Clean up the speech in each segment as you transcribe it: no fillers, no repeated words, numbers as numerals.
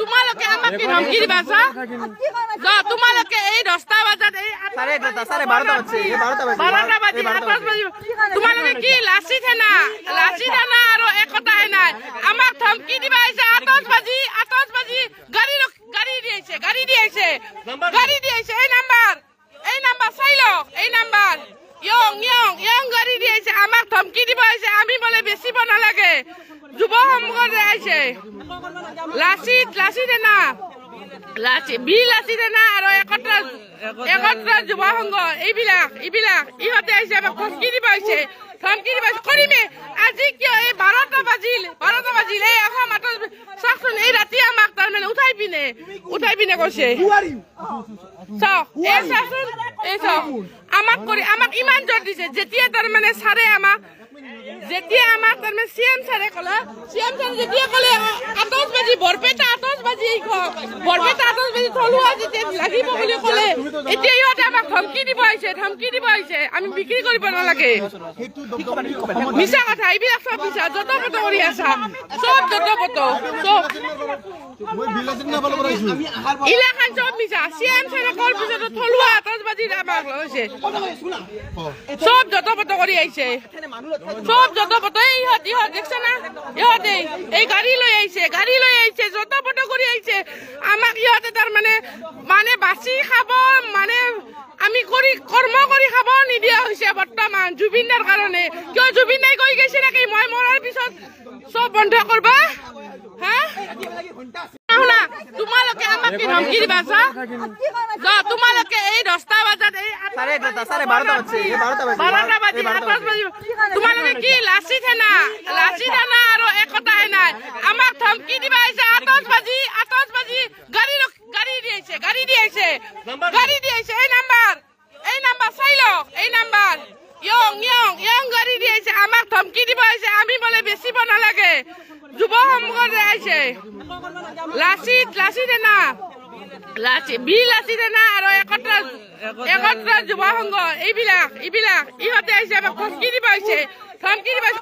তোমালোকে আমাকে ধমকি দিবা তোমালোকে এই 10টা বাজাত এই 12টা বাজছে 12টা বাজি 8 বাজি তোমালোকে কি লাচি থানা আৰু একতাই নাই আমাক ধমকি দিবা আছে 8 বাজি গাড়ি দিয়েছে এই নাম্বার চাইলো এই নাম্বার ইয়ং গাড়ি দিয়েছে আমাক ধমকি দিবা আছে আমি বলে বেচিব নালাগে যুৱ সংঘ আছে লাচি থানা লাচি থানা আৰু একত্ৰ যুৱ সংঘ এইবিলাক ইহঁতে আহিছে আমাক ধমকি দিবা হৈছে কৰিমে আজি কিয় এই 12টা বাজিল এই এখন মাত্ৰ চাওকচোন এই ৰাতি আমাক তাৰমানে উঠাই পিনে কৈছে চাওক এই চাওক আমাক ইমান জোৰ দিছে যেতিয়া তাৰমানে ছাৰে আমাক তাৰমানে চিএম ছাৰে যেতিয়া ক'লে 8 বাজি বৰপেটা 8 বাজি থলুৱা যেতিয়া লাগিব বুলি ক'লে এতিয়া ইহঁতে আমাক ধমকি দিব আহিছে আমি বিক্ৰী কৰিব নালাগে মিছা কথা এইবিলাক চব মিছা যত পত কৰি আছা চব যত পত ইলেকশ্যন চব মিছা চিএম ছাৰে কল পিছত থলুৱা 8 বাজি আমাক লৈছে চব যত পত কৰি আহিছে সব যত পত ইহঁত দেখছে না ইহঁতে এই গাড়ী লৈ আহিছে যত পত কৰি আহিছে আমাক ইহঁতে তাৰমানে বাচি খাব আমি কৰ্ম কৰি খাব নিদিয়া হৈছে বৰ্তমান জুবিনৰ কাৰণে কিয় জুবিন নাই কৈ গৈছে নেকি মই মৰাৰ পিছত চব বন্ধ কৰবা হা শুনা তোমালোকে আমাকে ধমকি দিবা তোমালোকে এই 10টা বাজাত এই 12টা বাজছে 12টা বাজি 8 বাজি তোমালোকে কি লাচি থানা আৰু একতাই নাই আমাক ধমকি দিবা আছে 8 বাজি গাড়ি দিয়েছে এই নাম্বার চাইলো এই নাম্বার ইয়ং গাড়ি দিয়েছে আমাক ধমকি দিবা আছে আমি বলে বেচিব নালাগে যুৱ সংঘ আছে লাচি থানা লাচি থানা আৰু একত্ৰ যুৱ সংঘ এইবিলাক ইহঁতে আহিছে আমাক ধমকি দিবা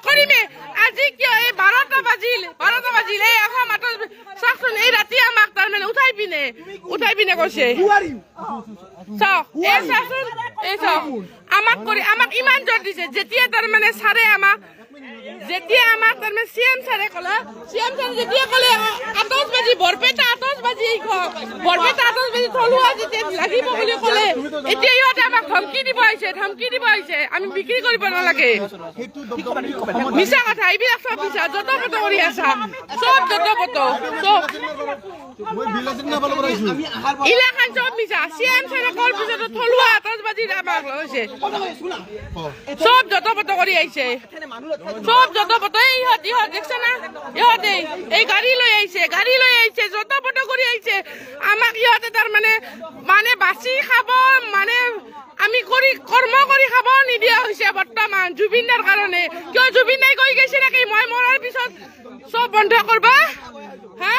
কৰিমে আজি কিয় এই 12টা বাজিল এই এখন মাত্ৰ চাওকচোন এই ৰাতি আমাক তাৰমানে উঠাই পিনে কৈছে চাওক এই চাওক আমাক ইমান জোৰ দিছে যেতিয়া তাৰমানে ছাৰে আমাক তাৰমানে চিএম ছাৰে যেতিয়া ক'লে 8 বাজি বৰপেটা 8 বাজি থলুৱা যেতিয়া লাগিব বুলি ক'লে এতিয়া ইহঁতে আমাক ধমকি দিব আহিছে আমি বিক্ৰী কৰিব নালাগে মিছা কথা এইবিলাক চব মিছা যত পত কৰি আছা চব যত পত ইলেকশ্যন চব মিছা চিএম ছাৰে কল পিছত থলুৱা 8 বাজি আমাক লৈছে চব যত পত কৰি আহিছে সব যত পত ইহঁত দেখছে না ইহঁতে এই গাড়ী লৈ আহিছে যত পত কৰি আহিছে আমাক ইহঁতে তাৰমানে বাচি খাব আমি কৰ্ম কৰি খাব নিদিয়া হৈছে বৰ্তমান জুবিনৰ কাৰণে কিয় জুবিন নাই কৈ গৈছে নেকি মই মৰাৰ পিছত চব বন্ধ কৰবা হা